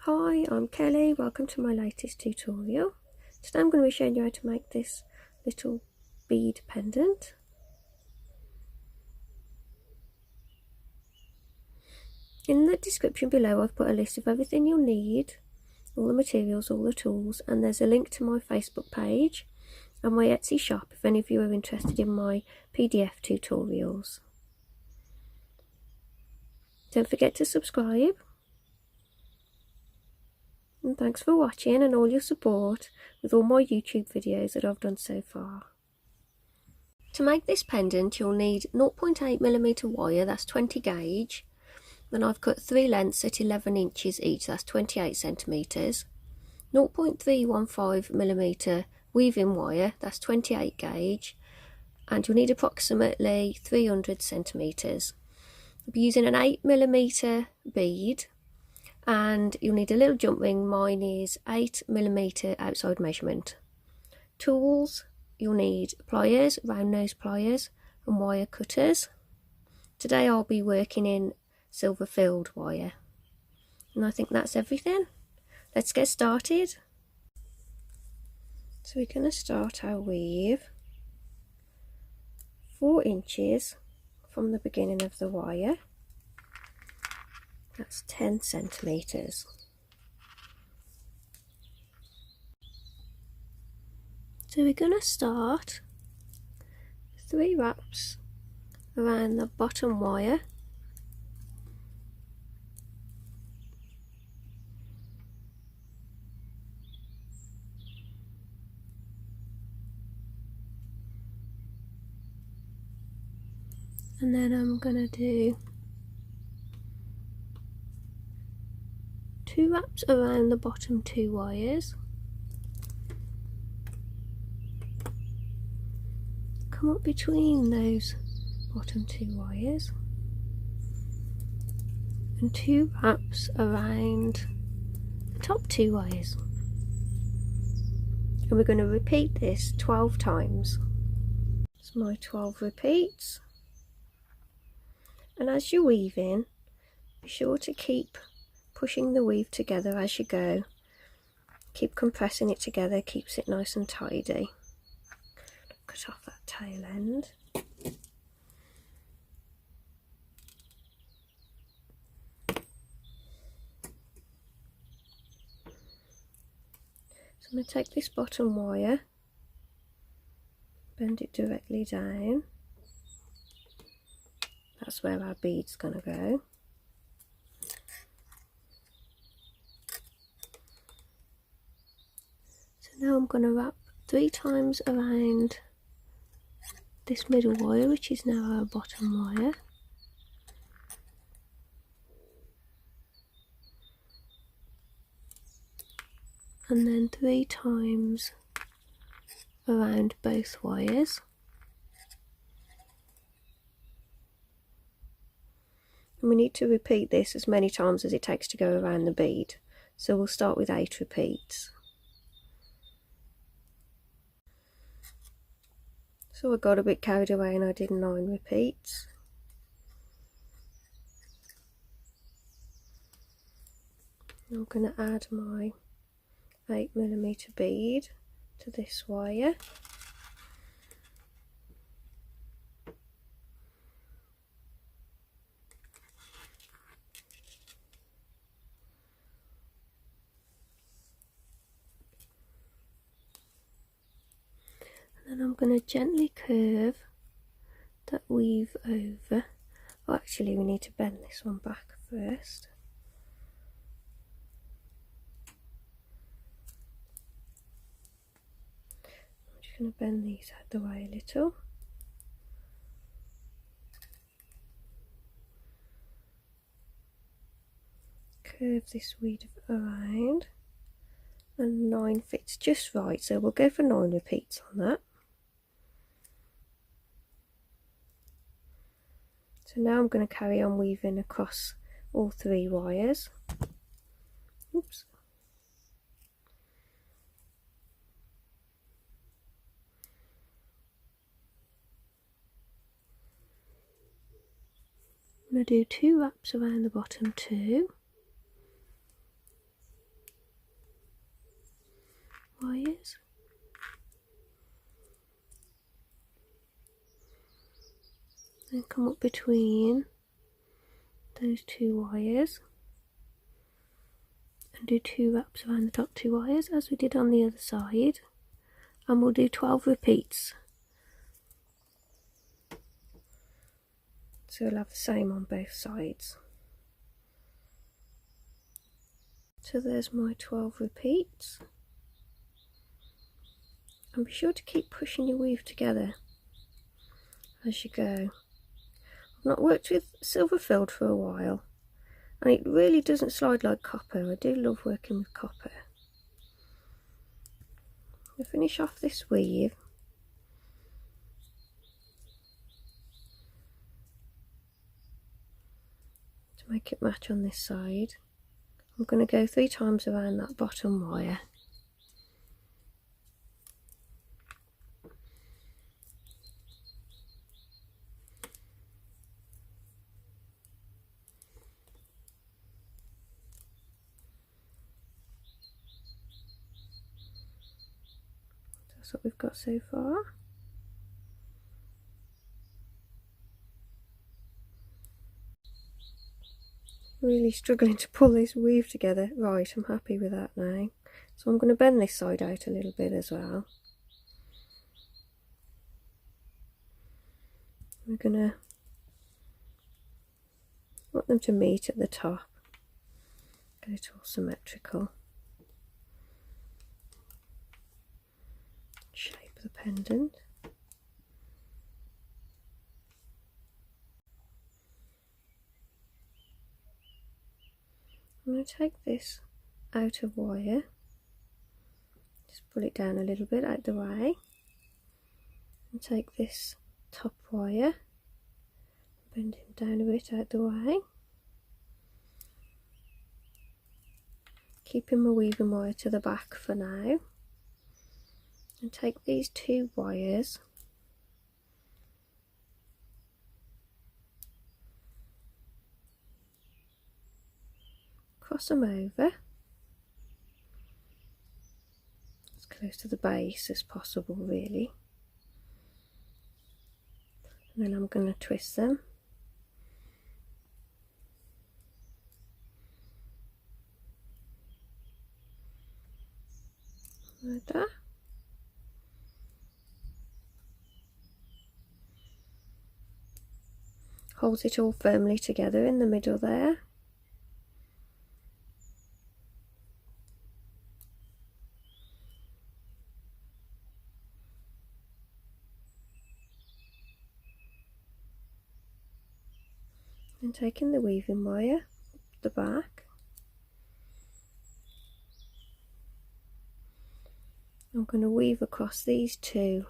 Hi, I'm Kelly, welcome to my latest tutorial. Today I'm going to be showing you how to make this little bead pendant. In the description below I've put a list of everything you'll need, all the materials, all the tools, and there's a link to my Facebook page and my Etsy shop if any of you are interested in my PDF tutorials. Don't forget to subscribe. And thanks for watching and all your support with all my YouTube videos that I've done so far. To make this pendant you'll need 0.8mm wire, that's 20 gauge, and I've cut 3 lengths at 11 inches each, that's 28 centimetres, 0.315mm weaving wire, that's 28 gauge, and you'll need approximately 300 centimetres. I'll be using an 8mm bead, and you'll need a little jump ring. Mine is 8mm outside measurement. Tools: you'll need pliers, round nose pliers, and wire cutters. Today I'll be working in silver filled wire. And I think that's everything. Let's get started. So we're going to start our weave 4 inches from the beginning of the wire. That's 10 centimetres. So we're going to start 3 wraps around the bottom wire, and then I'm going to do 2 wraps around the bottom 2 wires, come up between those bottom 2 wires, and 2 wraps around the top 2 wires, and we're going to repeat this 12 times. It's my 12 repeats, and as you're weaving be sure to keep pushing the weave together as you go, keep compressing it together, keeps it nice and tidy. Cut off that tail end. So I'm going to take this bottom wire, bend it directly down, that's where our bead's going to go. So now I'm going to wrap 3 times around this middle wire, which is now our bottom wire, and then 3 times around both wires, and we need to repeat this as many times as it takes to go around the bead, so we'll start with 8 repeats. So I got a bit carried away and I did 9 repeats. I'm going to add my 8mm bead to this wire. And then I'm going to gently curve that weave over. Oh, actually we need to bend this one back first. I'm just going to bend these out the way a little. Curve this weave around, and 9 fits just right, so we'll go for 9 repeats on that. So now I'm going to carry on weaving across all 3 wires. Oops. I'm going to do 2 wraps around the bottom 2, wires. Then come up between those 2 wires and do 2 wraps around the top 2 wires as we did on the other side, and we'll do 12 repeats. So we'll have the same on both sides. So there's my 12 repeats. And be sure to keep pushing your weave together as you go. I've not worked with silver filled for a while, and it really doesn't slide like copper. I do love working with copper. We'll finish off this weave. To make it match on this side, I'm going to go 3 times around that bottom wire. That's what we've got so far. Really struggling to pull this weave together. Right, I'm happy with that now. So I'm going to bend this side out a little bit as well. We're going to want them to meet at the top. Get it all symmetrical. Shape the pendant. I'm going to take this outer wire, just pull it down a little bit out the way, and take this top wire, bend it down a bit out the way, keeping my weaving wire to the back for now, and take these 2 wires, cross them over as close to the base as possible really, and then I'm going to twist them like that. Holds it all firmly together in the middle there. And taking the weaving wire up the back, I'm going to weave across these 2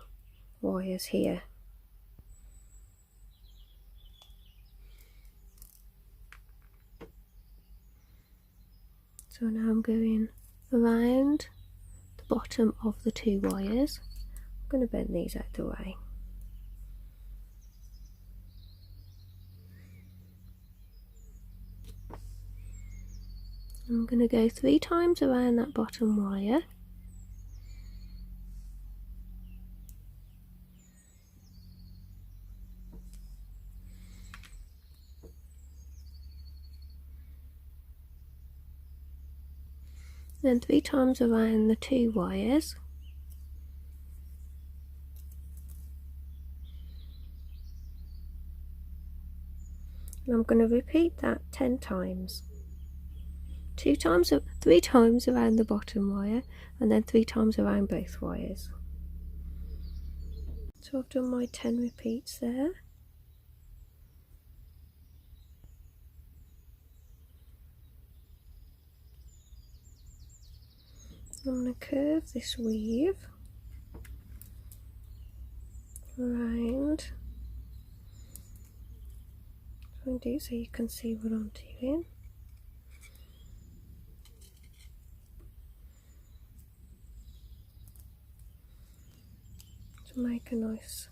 wires here. So now I'm going around the bottom of the 2 wires. I'm going to bend these out the way. I'm going to go 3 times around that bottom wire. Then 3 times around the 2 wires. And I'm going to repeat that 10 times. 3 times around the bottom wire, and then 3 times around both wires. So I've done my 10 repeats there. I'm going to curve this weave around. Try and do it so you can see what I'm doing. To make a nice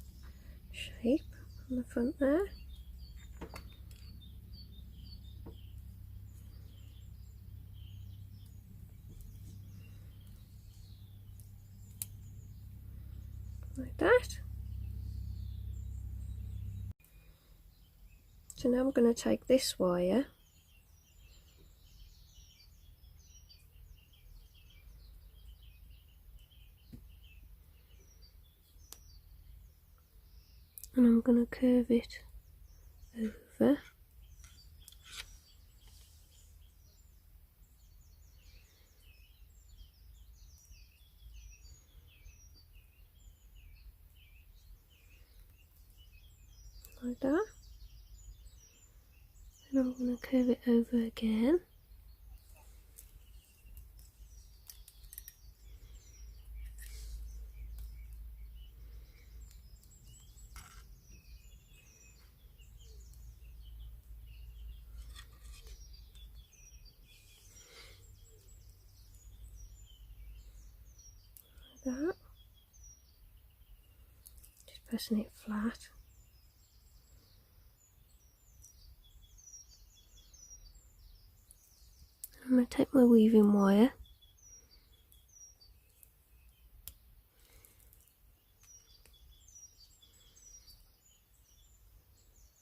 shape on the front there. like that. So now I'm going to take this wire and I'm going to curve it over. Like that. And I'm going to curve it over again. Like that. Just pressing it flat. I'm going to take my weaving wire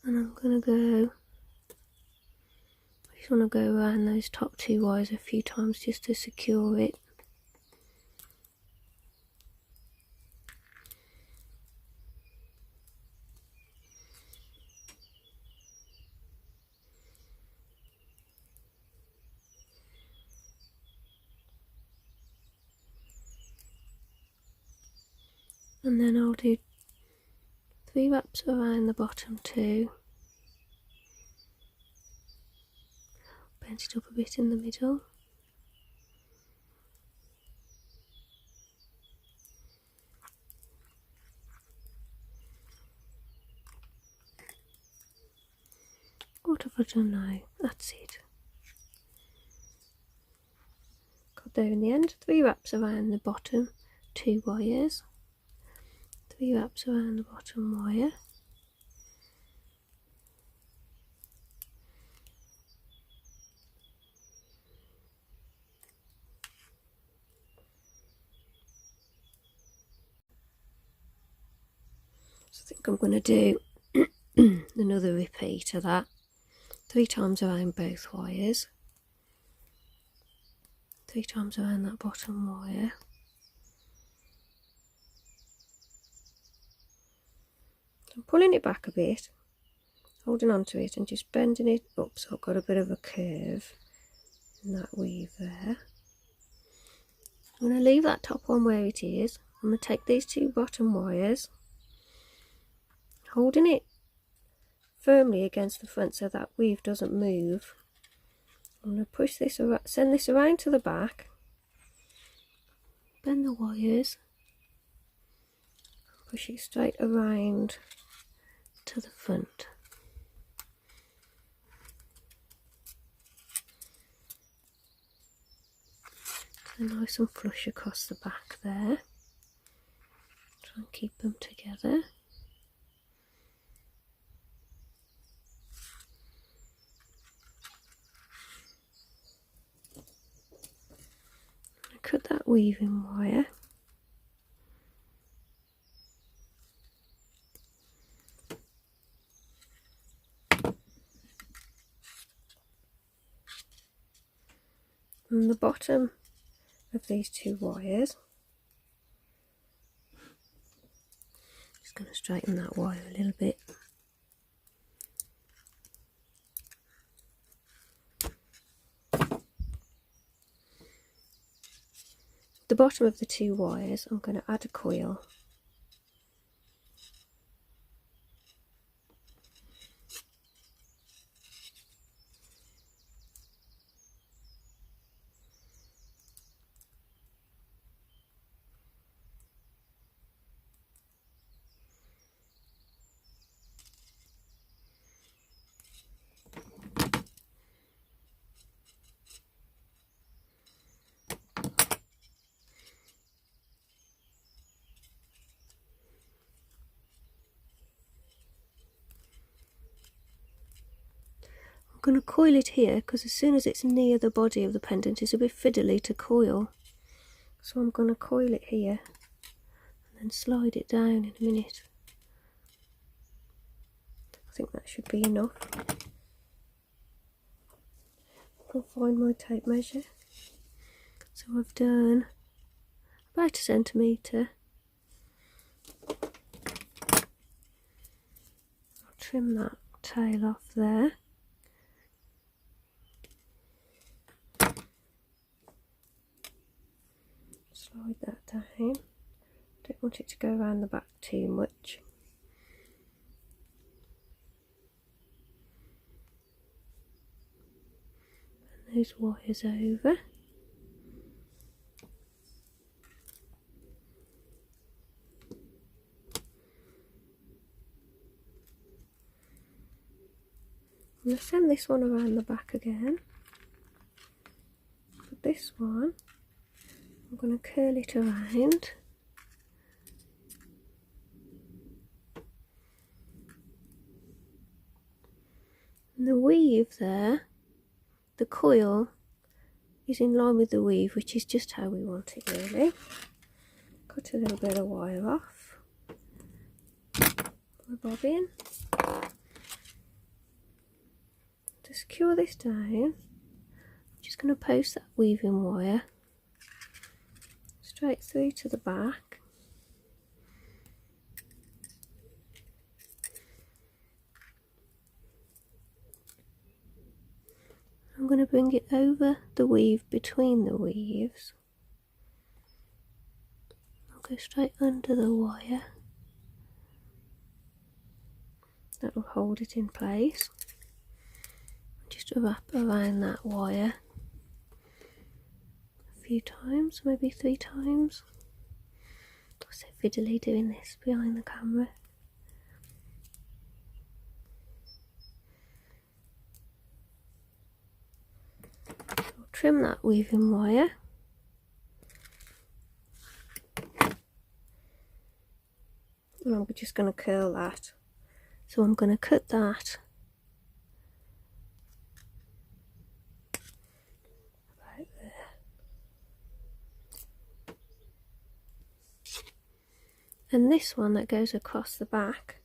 and I'm going to go, I just want to go around those top two wires a few times just to secure it. And then I'll do 3 wraps around the bottom two, bend it up a bit in the middle, what have I done now? That's it. Got there in the end, 3 wraps around the bottom 2 wires, 3 wraps around the bottom wire, so I think I'm going to do another repeat of that, 3 times around both wires, 3 times around that bottom wire, I'm pulling it back a bit, holding on to it and just bending it up so I've got a bit of a curve in that weave there. I'm going to leave that top one where it is. I'm going to take these 2 bottom wires, holding it firmly against the front so that weave doesn't move. I'm going to push this around, send this around to the back, bend the wires, push it straight around to the front. So nice and flush across the back there. Try and keep them together. Cut that weaving wire. From the bottom of these 2 wires, just going to straighten that wire a little bit. The bottom of the 2 wires, I'm going to add a coil. I'm going to coil it here because as soon as it's near the body of the pendant it's a bit fiddly to coil, so I'm going to coil it here and then slide it down in a minute. I think that should be enough. I'll find my tape measure. So I've done about 1 centimetre. I'll trim that tail off there. Slide that down. Don't want it to go around the back too much. And those wires over. I'm going to send this one around the back again. But this one, I'm going to curl it around. And the weave there, the coil, is in line with the weave, which is just how we want it really. Cut a little bit of wire off. My bobbin. To secure this down, I'm just going to post that weaving wire straight through to the back. I'm going to bring it over the weave between the weaves. I'll go straight under the wire. That will hold it in place. Just wrap around that wire a few times, maybe 3 times. I'm so fiddly doing this behind the camera. I'll trim that weaving wire. And I'm just going to curl that. So I'm going to cut that about there. And this one that goes across the back,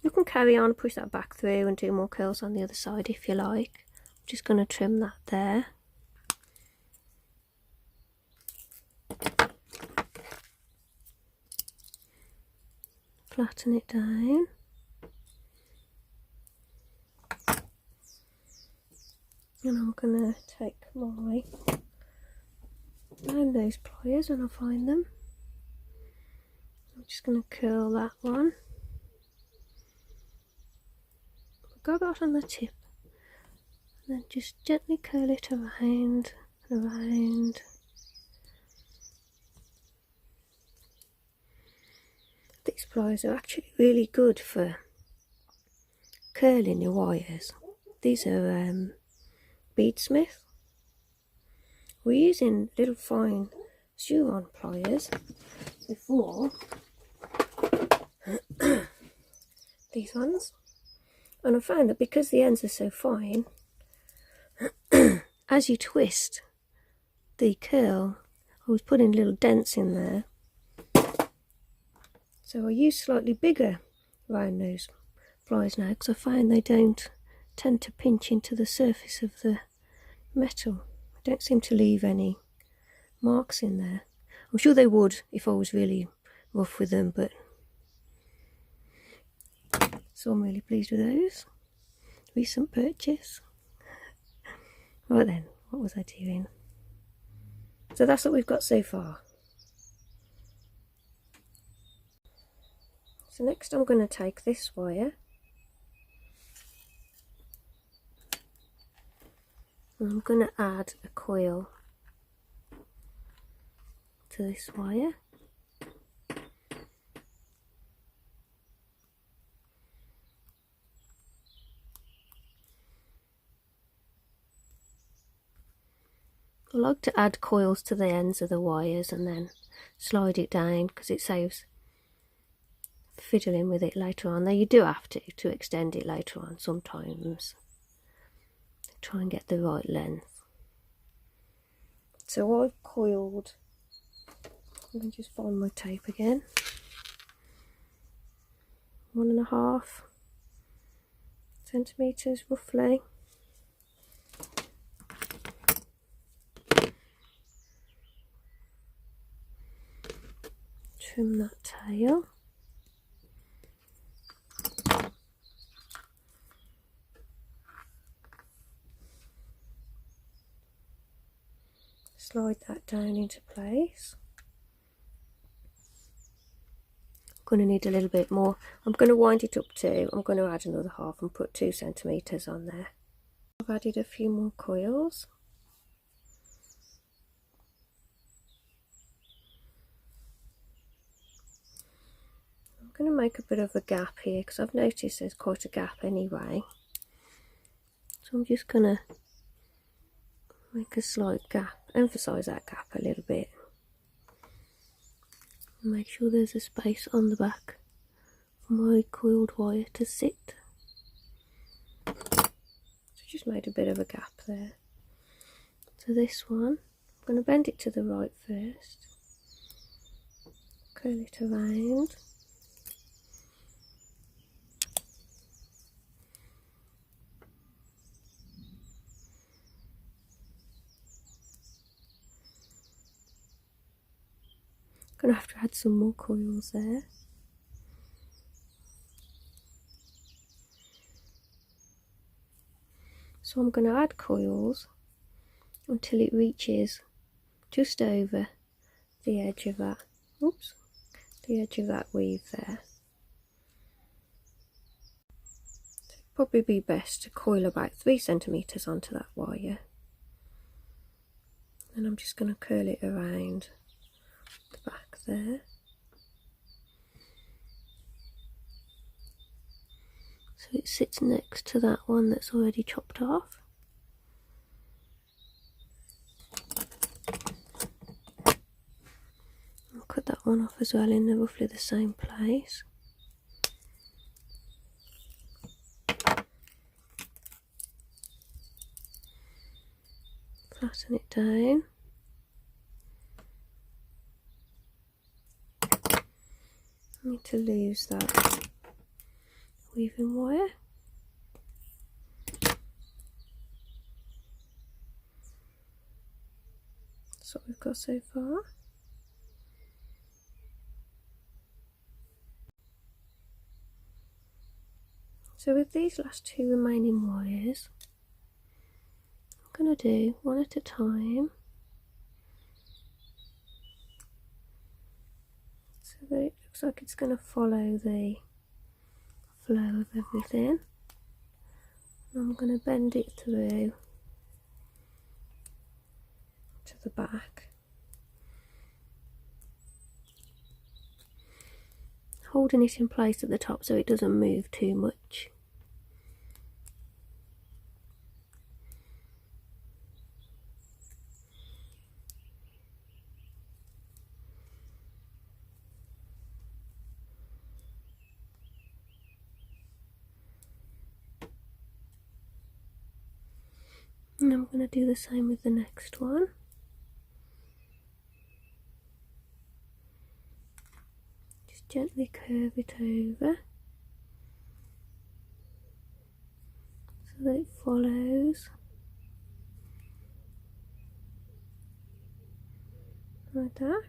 you can carry on, push that back through and do more curls on the other side if you like. I'm just going to trim that there. Flatten it down. And I'm going to take find those pliers when I find them. I'm just going to curl that one. Go about on the tip. And then just gently curl it around and around. These pliers are actually really good for curling your wires. These are Beadsmith. We're using little fine xuron pliers before these ones, and I found that because the ends are so fine, as you twist the curl, I was putting little dents in there. So I use slightly bigger round nose pliers now because I find they don't tend to pinch into the surface of the metal. I don't seem to leave any marks in there. I'm sure they would if I was really rough with them, but so I'm really pleased with those. Recent purchase. Right then, what was I doing? So that's what we've got so far. So next I'm going to take this wire and I'm going to add a coil to this wire. I like to add coils to the ends of the wires and then slide it down because it saves fiddling with it later on. Though you do have to extend it later on sometimes. Try and get the right length. So I've coiled I'm going to just find my tape again. 1.5 centimetres roughly. Trim that tail. Slide that down into place. I'm going to need a little bit more. I'm going to wind it up too. I'm going to add another half and put 2 centimetres on there. I've added a few more coils. I'm going to make a bit of a gap here because I've noticed there's quite a gap anyway. So I'm just going to make a slight gap, emphasise that gap a little bit. Make sure there's a space on the back for my coiled wire to sit. So just made a bit of a gap there. So this one, I'm going to bend it to the right first, curl it around. Gonna have to add some more coils there. So I'm gonna add coils until it reaches just over the edge of that, oops, the edge of that weave there. So it'd probably be best to coil about 3 centimetres onto that wire. And I'm just gonna curl it around the back there. So it sits next to that one that's already chopped off. I'll cut that one off as well in roughly the same place. Flatten it down. I need to lose that weaving wire. That's what we've got so far. So with these last 2 remaining wires, I'm going to do one at a time, so that it looks like it's going to follow the flow of everything. And I'm going to bend it through to the back, holding it in place at the top so it doesn't move too much. And I'm going to do the same with the next one. Just gently curve it over so that it follows like that.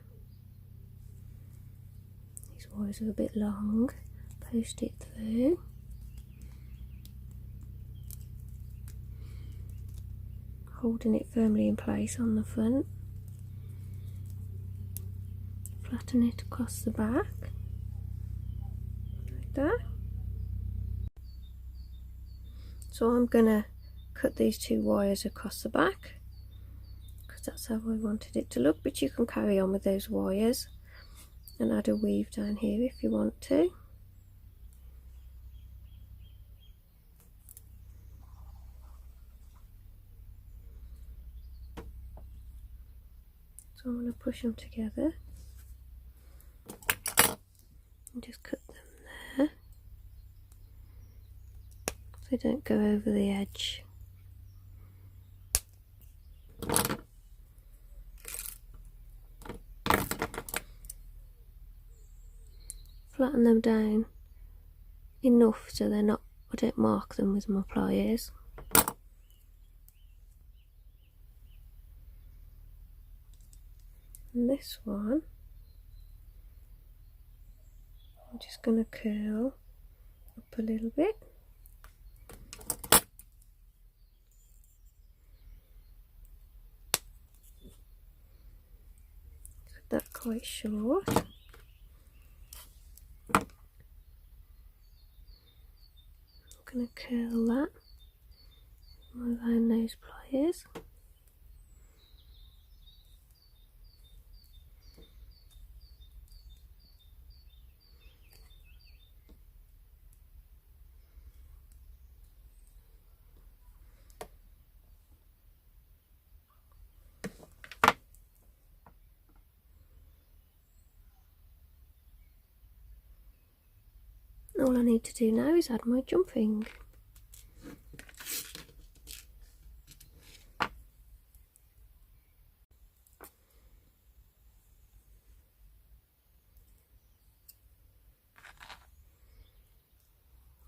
These wires are a bit long, post it through. Holding it firmly in place on the front. Flatten it across the back, like that. So I'm going to cut these 2 wires across the back, because that's how I wanted it to look, but you can carry on with those wires and add a weave down here if you want to. So I'm going to push them together and just cut them there so they don't go over the edge. flatten them down enough so they're not, I don't mark them with my pliers. And this one, I'm just going to curl up a little bit. Cut that quite short. I'm going to curl that around those pliers. All I need to do now is add my jumpring.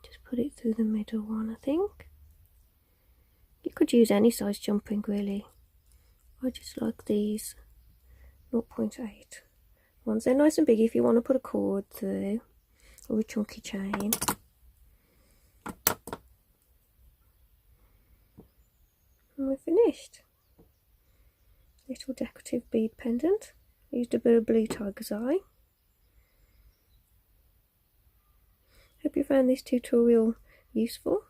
Just put it through the middle one, I think. You could use any size jumpring really. I just like these 0.8 ones. They're nice and big if you want to put a cord through, or a chunky chain. And we're finished. Little decorative bead pendant. I used a bit of blue tiger's eye. Hope you found this tutorial useful.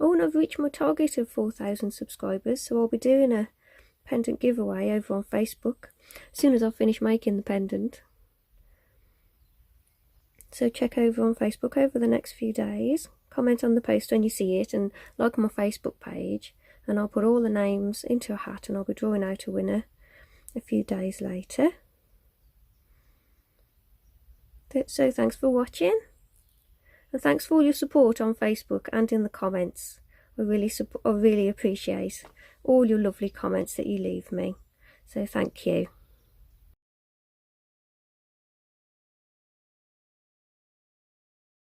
Oh, and I've reached my target of 4,000 subscribers, so I'll be doing a pendant giveaway over on Facebook as soon as I finish making the pendant. So check over on Facebook over the next few days, comment on the post when you see it, and like my Facebook page, and I'll put all the names into a hat and I'll be drawing out a winner a few days later. So thanks for watching, and thanks for all your support on Facebook and in the comments. I really appreciate all your lovely comments that you leave me, so thank you.